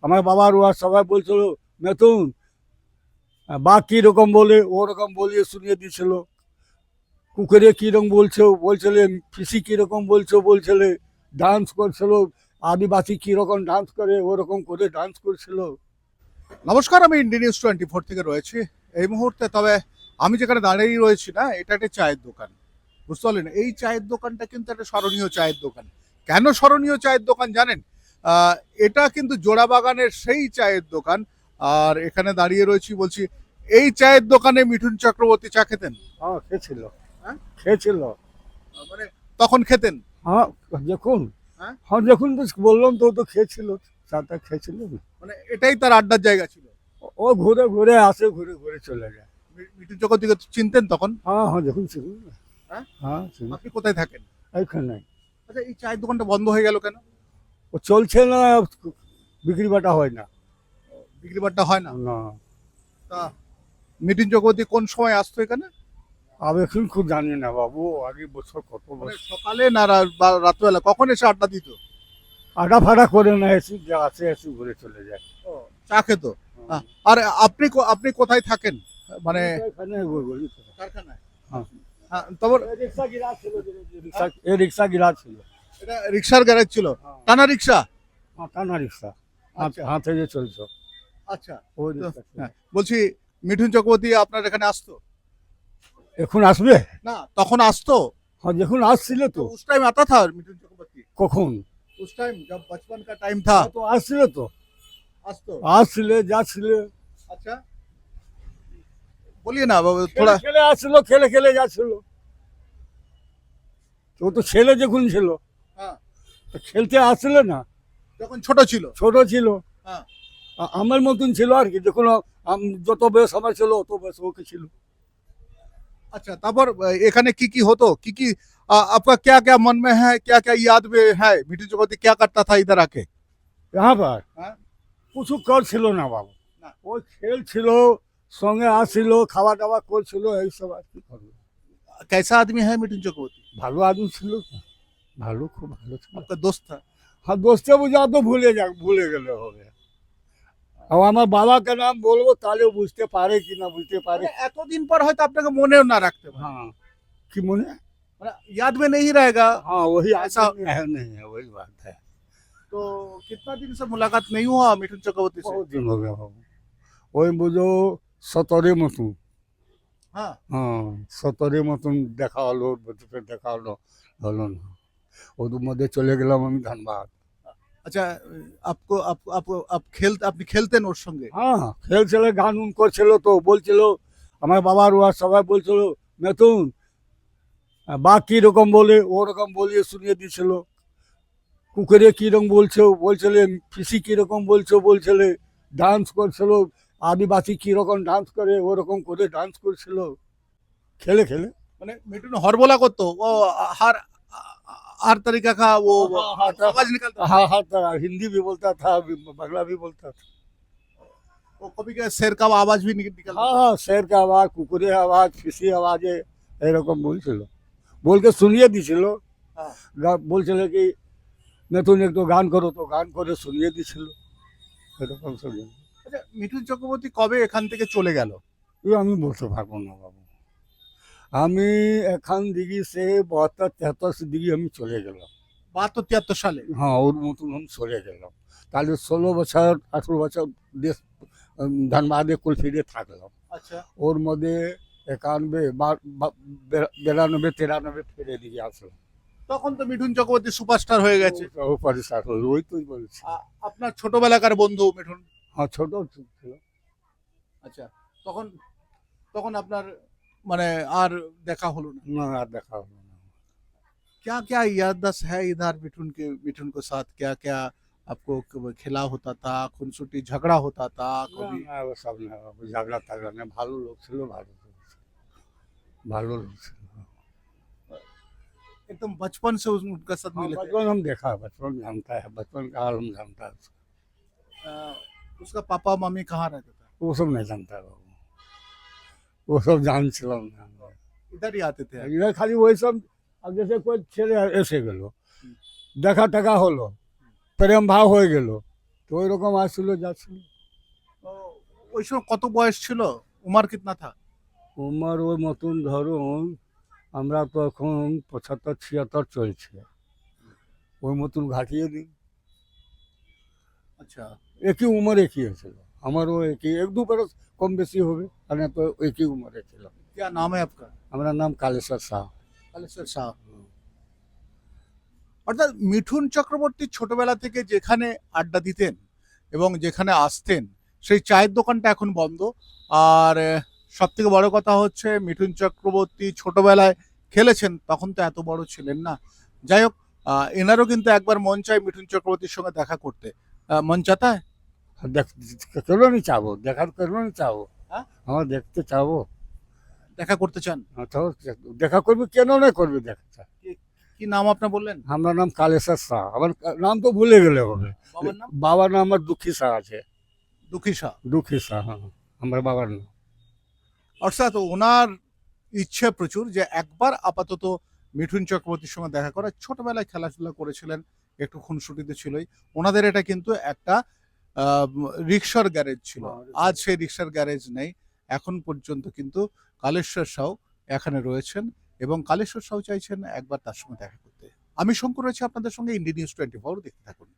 আমার বাবার ওরা সবাই বলছিল নতুন বা কীরকম বলে ওরকম বলিয়ে শুনিয়ে দিয়েছিল। কুকুরে কীরকম বলছো বলছিলে, পিসি কীরকম বলছো বলছিলে, ডান্স করছিল, আদিবাসী কীরকম ডান্স করে ওরকম করে ডান্স করছিল। নমস্কার, আমি ইন্ডিয়া নিউজ 24 থেকে রয়েছি এই মুহূর্তে। তবে আমি যেখানে দাঁড়িয়ে রয়েছি না, এটা একটা চায়ের দোকান। বুঝতে পারলেন, এই চায়ের দোকানটা কিন্তু একটা স্মরণীয় চায়ের দোকান। কেন স্মরণীয় চায়ের দোকান জানেন? এটা কিন্তু জোড়াবাগানের সেই চায়ের দোকান। আর এখানে দাঁড়িয়ে রয়েছি, বলছি এই চায়ের দোকানে মিঠুন চক্রবর্তী চা খেতেন। হ্যাঁ খেয়েছিল, হ্যাঁ? খেয়েছিল। মানে তখন খেতেন? হ্যাঁ দেখুন, হ্যাঁ? হ্যাঁ দেখুন তো বললাম তো, ও তো খেয়েছিল, চাটা খেয়েছিল। মানে এটাই তার আড্ডার জায়গা ছিল। ও ঘুরে ঘুরে আসে, ঘুরে ঘুরে চলে যায়। মিঠুন চক্রবর্তীকে চিনতেন তখন? হ্যাঁ হ্যাঁ দেখুন ছিল। হ্যাঁ? হ্যাঁ ছিল। আপনি কোথায় থাকেন? এইখানে আচ্ছা, এই চায়ের দোকানটা বন্ধ হয়ে গেল কেন? ও চলছে না, বিক্রি বাটা হয় না। বিক্রি বাট্টা হয় না? না, তা মিঠুন চক্রবর্তী কোন সময় আসতো এখানে? আমি এখন খুব জানি না বাবু, আগে বছর কত মানে বছর। সকালে না বা রাত্রেবেলা কখন এসে আড্ডা দিত? আডা ফাডা করে না, এসে আসে এসে ঘুরে চলে যায়। চা খেত? আর আপনি আপনি কোথায় থাকেন? মানে এখানে বলি তো। কারখানায়? হ্যাঁ। হ্যাঁ, তারপর রিক্সা গিরা ছিল, রিক্সা গিরা ছিল। এটা রিক্সার গ্যারেজ ছিল? হ্যাঁ। টানা রিক্সা? হ্যাঁ, টানা রিক্সা, আচ্ছা। হাতে যে চলছো আচ্ছা। ওই তো, রিক্সা ছিল। হ্যাঁ, বলছি মিঠুন চক্রবর্তী আপনার এখানে আসতো? এখন আসবে? না, তখন আসতো? হ্যাঁ যখন আসছিল তো। उस टाइम आता था मिठुन चक्रवर्ती? কখন? उस टाइम जब बचपन का टाइम था তো আসছিল তো, আসতো? আসছিলে যাচ্ছিল। अच्छा, बोलिए ना थोड़ा। খেলে আসছিল, খেলে খেলে যাচ্ছিল। ও তো ছেলে যখন ছিল, হ্যাঁ, তো খেলতে আসছিল না, যখন ছোট ছিল। ছোট ছিল। হ্যাঁ। আমার মতন ছিল আর কি, যখন যত বয়স আমার ছিল অত বয়স ওকে ছিল। अच्छा, তারপর এখানে কি কি হতো, কি কি आपका क्या क्या मन में है, क्या क्या याद में है? मिठुन चक्रवर्ती क्या करता था इधर आके? यहाँ पर হ্যাঁ? কিছু করছিল না বাবু। না। ওই খেলছিল, সঙ্গে আসছিল, খাওয়া দাওয়া করছিল, এইসব আর কি করবে। कैसा आदमी है मिठुन चक्रवर्ती? ভালো আদমি ছিল, ভালো, খুব ভালো ছিল। आपका दोस्त था? হ্যাঁ দোস্তে বুঝা তো ভুলে ভুলে গেলে হবে। আর আমার বাবাকে নাম বলবো তাহলে বুঝতে পারে কি না বুঝতে পারে। মানে এতদিন পর হয়তো আপনাকে মনেও না রাখতে পারে। हाँ कि मुझे, মানে याद में नहीं रहेगा। हाँ वही ऐसा है, नहीं है, वही बात है। तो कितना दिन से मुलाकात नहीं हुआ मिठुन चक्रवर्ती से? बहुत दिन हो गया बाबू, ওই বুঝো 17 মতন। हाँ। হ্যাঁ 17 মতন দেখা হলো, দেখা হলো, হলো না। ওর মধ্যে চলে গেলাম আমি ধানবাদ। अच्छा, आपको आप আপনি খেলতেন ওর সঙ্গে? হ্যাঁ খেলছিল, গান উন করছিল, তো বলছিল আমার বাবার ওরা সবাই বলছিল নতুন বা কীরকম বলে ওরকম বলিয়ে শুনিয়ে দিয়েছিল। কুকুরে কীরকম বলছো বলছিলে, পিসি কীরকম বলছো বলছিলে, ডান্স করছিল, আদিবাসী কীরকম ডান্স করে ওরকম করে ডান্স করছিল খেলে খেলে। মানে মিঠুন হরবোলা করতো ও? हर हर तरीका का वो आवाज निकलता? हाँ हाँ तरह हिंदी भी बोलता था, बांग्ला भी बोलता था। वो कभी क्या शेर का आवाज भी निकलता? हाँ हाँ शेर का आवाज, কুকুরের আওয়াজ, ফিসি আওয়াজে এরকম বলছিল, বলকে শুনিয়ে দিছিল। হ্যাঁ। বলছিল কি নতুন একটু গান করো, তো গান করে শুনিয়ে দিছিল এরকম সব। আচ্ছা, মিঠুন চক্রবর্তী কবে এখান থেকে চলে গেল? আমি বলতে পারবো না বাবু। আমি এখান দিকে সে 72-73 দিকে আমি চলে গেলাম। 72-73 সালে? হ্যাঁ ওর মতন আমি চলে গেলাম। তাহলে 16 বছর 18 বছর দেশ ধানবাদে কুলফিরে থাকলাম। আচ্ছা। ওর মধ্যে 91 92 93 ফিরে দিকে আসলাম। তখন তো মিঠুন চক্রবর্তী সুপারস্টার হয়ে গেছে। ও পরিষ্কার হলো, ওই তুই বলছি। আপনার ছোটবেলাকার বন্ধু মিঠুন? হ্যাঁ ছোট ছিল। আচ্ছা, তখন তখন আপনার মানে আর দেখা হলো না? না আর দেখা হলো না। क्या क्या याददाश्त है इधर मिठुन के साथ? क्या क्या आपको खेला होता था, खुनसुटी झगड़ा होता था कभी? না, ও সব না বাবু, ঝগড়া থাগড়া না, ভালো লোক ছিল, ভালো লোক ছিল, ভালো লোক ছিল। एकदम बचपन से उनका साथ हाँ, मिले थे? बचपन हम देखा, बचपन जानता है, बचपन का हाल हम जानता है। उसका पापा मम्मी कहाँ रहते थे? वो सब नहीं जानता है बाबू, वो सब জানছিলাম না আমরা। इधर ही आते थे? এরা খালি ওই সব, আর जैसे कोई ছেলে এসে গেল, দেখা টাকা হলো, প্রেম ভাব হয়ে গেল, তো তো ওই রকম আসছিল যাচ্ছিল। তো ওই সময় কত বয়স ছিল, উমার কিতনা থা? উমার ওই মতন ধরুন, আমরা তো এখন 75-76 চলছে, ওই মতন ঘাটিয়ে দিন। আচ্ছা, একই উমর একই হয়েছিল, আমারও একই, 1-2 বরস কম বেশি হবে, আর না তো একই উমরে ছিল। क्या नाम है आपका? আমার নাম কালেশ্বর শাহ। কালেশ্বর শাহ। অর্থাৎ মিঠুন চক্রবর্তী ছোটবেলা থেকে যেখানে আড্ডা দিতেন এবং যেখানে আসতেন, সেই চায়ের দোকানটা এখন বন্ধ। আর সব থেকে বড় কথা হচ্ছে, মিঠুন চক্রবর্তী ছোটবেলায় খেলেছেন, তখন তো এত বড় ছিলেন না। যাই হোক, এনারও কিন্তু একবার মন চায় মিঠুন চক্রবর্তীর সঙ্গে দেখা করতে। মন চাতা है? কেন নি চাবো, দেখার কেন নি চাবো, হ্যাঁ? আমার দেখতে চাবো। দেখা করতে চান? তো দেখা করবে, কেন না করবে দেখা। কি নাম আপনার বললেন? আমার নাম কালেশ্বর শাহ, আমার নাম তো ভুলে গেলে হবে। বাবার নাম? বাবার নাম আমার দুঃখী শাহ আছে। দুঃখী শাহ। দুঃখী শাহ, হ্যাঁ, আমার বাবার নাম। অর্থাৎ ওনার ইচ্ছে প্রচুর যে একবার আপাতত মিঠুন চক্রবর্তীর সঙ্গে দেখা করা। ছোটবেলায় খেলাধুলা করেছিলেন, একটু খুনসুটিতে ছিলই। ওনাদের এটা কিন্তু একটা রিক্সার গ্যারেজ ছিল। আজ সেই রিক্সার গ্যারেজ নেই। এখন পর্যন্ত কিন্তু কালেশ্বর সাউ এখানে রয়েছেন এবং কালেশ্বর সাউ চাইছেন একবার তার সঙ্গে দেখা করতে। আমি শঙ্কর রয়েছে আপনাদের সঙ্গে, ইন্ডিয়া নিউজ 24 দেখতে থাকুন।